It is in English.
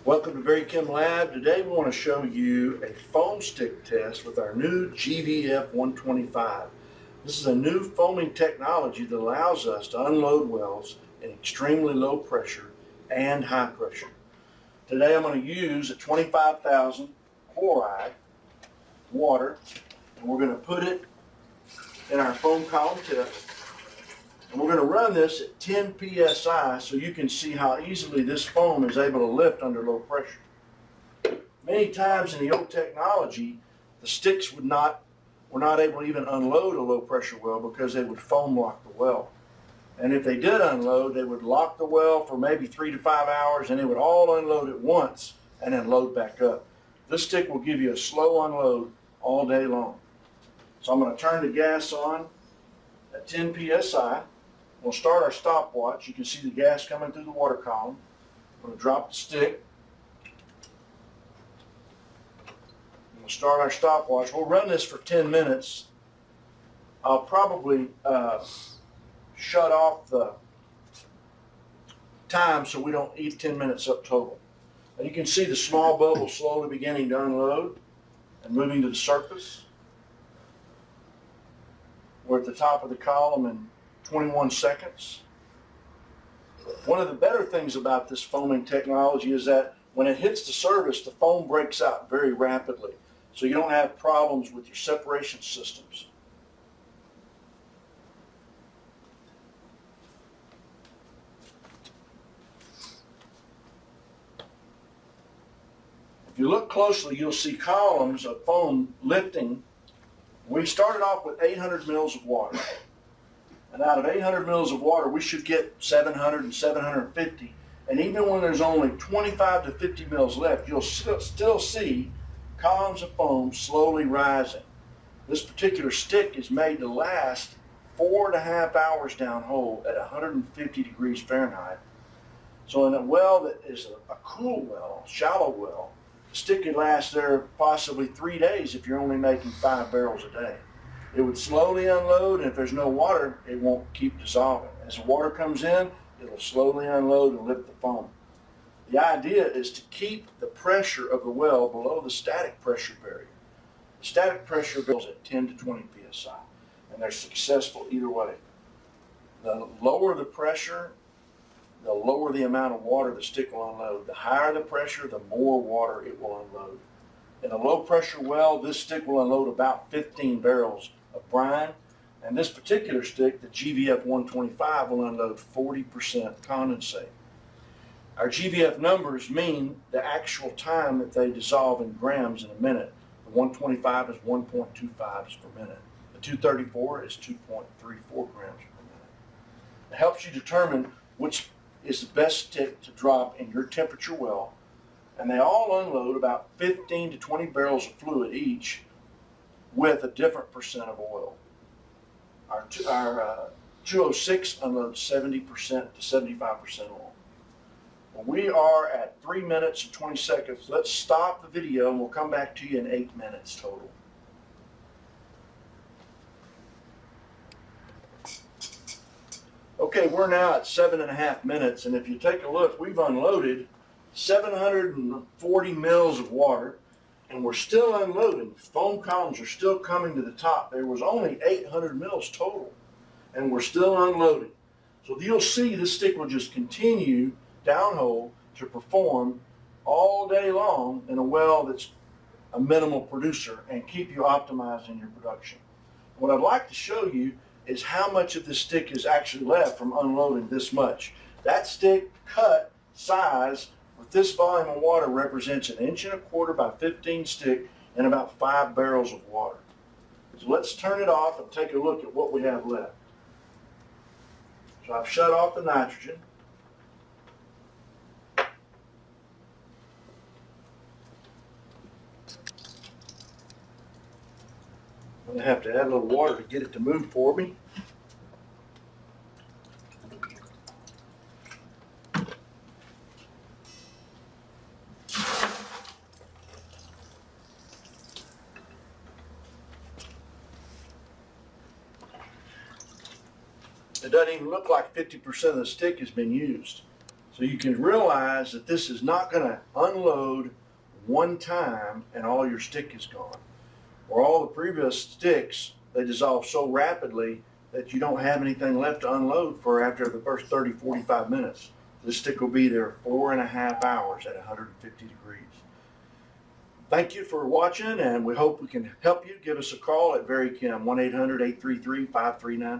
Welcome to Very Chem Lab. Today we want to show you a foam stick test with our new GVF 125. This is a new foaming technology that allows us to unload wells in extremely low pressure and high pressure. Today I'm going to use a 25,000 chloride water, and we're going to put it in our foam column test. And we're going to run this at 10 psi so you can see how easily this foam is able to lift under low pressure. Many times in the old technology, the sticks were not able to even unload a low pressure well because they would foam lock the well. And if they did unload, they would lock the well for maybe 3 to 5 hours, and it would all unload at once and then load back up. This stick will give you a slow unload all day long. So I'm going to turn the gas on at 10 psi. We'll start our stopwatch. You can see the gas coming through the water column. I'm going to drop the stick. We'll start our stopwatch. We'll run this for 10 minutes. I'll probably shut off the time so we don't eat 10 minutes up total. And you can see the small bubble slowly beginning to unload and moving to the surface. We're at the top of the column in 21 seconds. One of the better things about this foaming technology is that when it hits the surface, the foam breaks out very rapidly, so you don't have problems with your separation systems. If you look closely, you'll see columns of foam lifting. We started off with 800 mils of water. And out of 800 mils of water, we should get 700 and 750. And even when there's only 25 to 50 mils left, you'll still see columns of foam slowly rising. This particular stick is made to last 4.5 hours downhole at 150 degrees Fahrenheit. So in a well that is a cool well, shallow well, the stick could last there possibly 3 days if you're only making 5 barrels a day. It would slowly unload, and if there's no water, it won't keep dissolving. As the water comes in, it'll slowly unload and lift the foam. The idea is to keep the pressure of the well below the static pressure barrier. The static pressure barrier is at 10 to 20 psi, and they're successful either way. The lower the pressure, the lower the amount of water the stick will unload. The higher the pressure, the more water it will unload. In a low pressure well, this stick will unload about 15 barrels of brine, and this particular stick, the GVF 125, will unload 40% condensate. Our GVF numbers mean the actual time that they dissolve in grams in a minute. The 125 is 1.25 per minute. The 234 is 2.34 grams per minute. It helps you determine which is the best stick to drop in your temperature well, and they all unload about 15 to 20 barrels of fluid each with a different percent of oil. Our 206 unloads 70% to 75% oil. Well, we are at 3 minutes and 20 seconds. Let's stop the video and we'll come back to you in 8 minutes total. Okay, we're now at 7.5 minutes, and if you take a look, we've unloaded 740 mils of water, and we're still unloading. Foam columns are still coming to the top. There was only 800 mils total, and we're still unloading. So you'll see this stick will just continue downhole to perform all day long in a well that's a minimal producer and keep you optimized in your production. What I'd like to show you is how much of this stick is actually left from unloading this much. That stick cut size with this volume of water represents 1.25 inches by 15 stick and about 5 barrels of water. So let's turn it off and take a look at what we have left. So I've shut off the nitrogen. I'm going to have to add a little water to get it to move for me. It doesn't even look like 50% of the stick has been used. So you can realize that this is not going to unload one time and all your stick is gone. Or all the previous sticks, they dissolve so rapidly that you don't have anything left to unload for after the first 30, 45 minutes. This stick will be there 4.5 hours at 150 degrees. Thank you for watching, and we hope we can help you. Give us a call at Very Chem, 1-800-833-5394.